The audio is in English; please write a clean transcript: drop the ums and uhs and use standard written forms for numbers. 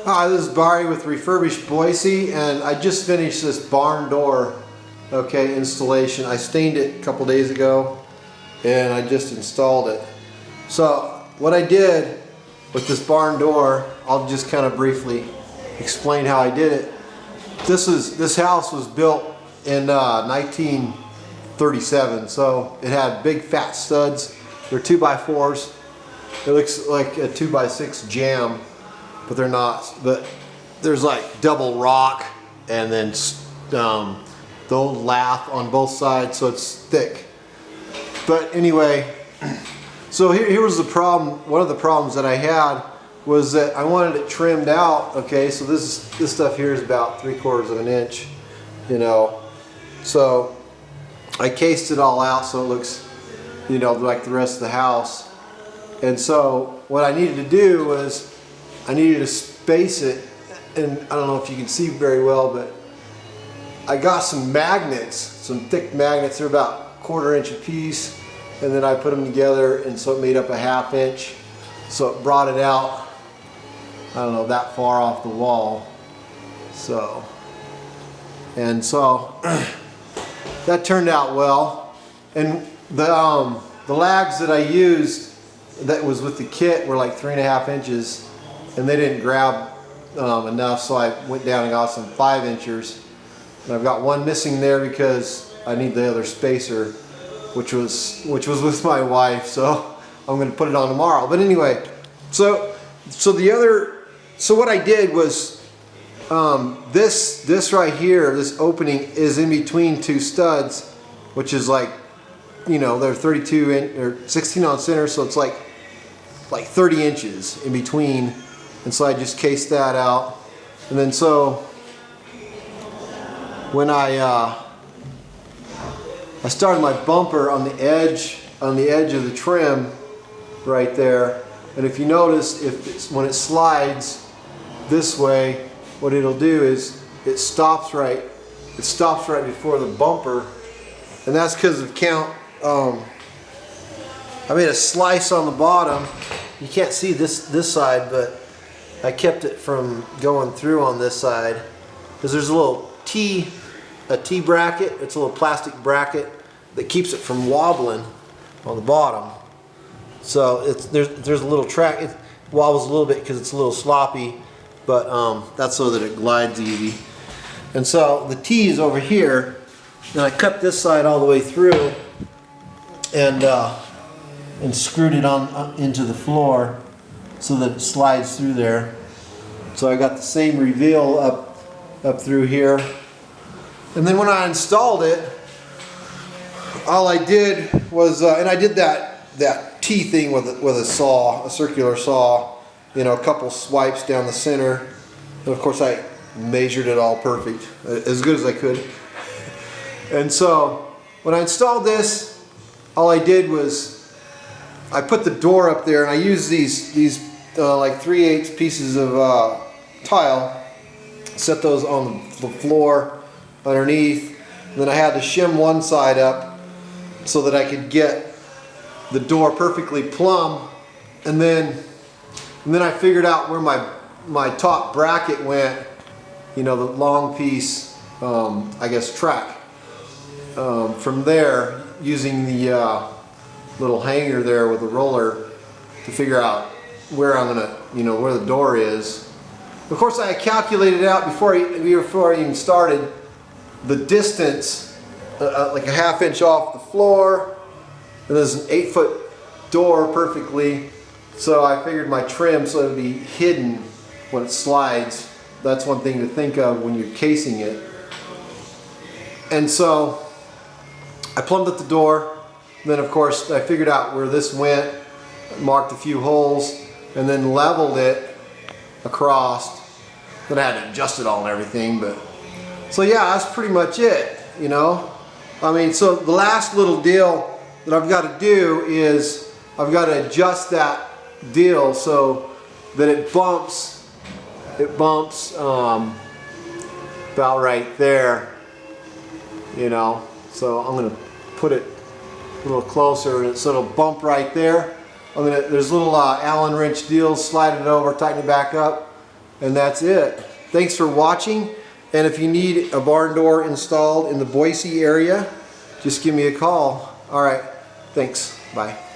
Hi, this is Barry with Refurbish Boise, and I just finished this barn door, installation. I stained it a couple days ago, and I just installed it. So what I did with this barn door, I'll just kind of briefly explain how I did it. This house was built in 1937, so it had big fat studs. They're 2x4s. It looks like a 2x6 jam, but they're not. But there's like double rock and then the old lath on both sides, so it's thick. But anyway, so here was the problem. One of the problems that I had was that I wanted it trimmed out. Okay, so this stuff here is about 3/4 of an inch, So I cased it all out so it looks, like the rest of the house. And so what I needed to do was I needed to space it, and I don't know if you can see very well, but I got some magnets, some thick magnets. They're about 1/4 inch a piece, and then I put them together, and so it made up a 1/2 inch. So it brought it out, I don't know, that far off the wall. So that turned out well. And the lags that I used that was with the kit were like 3.5 inches, and they didn't grab enough, so I went down and got some 5 inchers. And I've got one missing there because I need the other spacer, which was with my wife, so I'm going to put it on tomorrow. But anyway, so what I did was this right here, this opening is in between two studs, which is like, they're 32 inch or 16 on center, so it's like 30 inches in between. And so I just cased that out. And then so when I started my bumper on the edge of the trim right there, and if you notice, when it slides this way, what it'll do is it stops right before the bumper, and that's because of count. I made a slice on the bottom. You can't see this side, but I kept it from going through on this side because there's a little T bracket. It's a little plastic bracket that keeps it from wobbling on the bottom. So there's a little track. It wobbles a little bit because it's a little sloppy, but that's so that it glides easy. And so the T is over here, and I cut this side all the way through and screwed it on into the floor so that it slides through there. So I got the same reveal up through here. And then when I installed it, all I did was, and I did that T thing with a saw, a circular saw, a couple swipes down the center. And of course I measured it all perfect, as good as I could. And so when I installed this, all I did was I put the door up there, and I used these like 3/8 pieces of tile, set those on the floor underneath, and then I had to shim one side up so that I could get the door perfectly plumb, and then I figured out where my top bracket went, the long piece, I guess track, from there, using the little hanger there with the roller to figure out where I'm gonna, where the door is. Of course, I calculated out before I even started the distance, like a 1/2 inch off the floor, and there's an 8-foot door perfectly. So I figured my trim so it would be hidden when it slides. That's one thing to think of when you're casing it. And so I plumbed up the door. Then of course I figured out where this went, marked a few holes, and then leveled it across. Then I had to adjust it all and everything, but so yeah, that's pretty much it, I mean, so the last little deal that I've got to do is I've got to adjust that deal so that it bumps about right there, so I'm gonna put it a little closer so it'll bump right there. There's little Allen wrench deals, slide it over, tighten it back up, And that's it. Thanks for watching. And if you need a barn door installed in the Boise area, just give me a call. All right, thanks. Bye.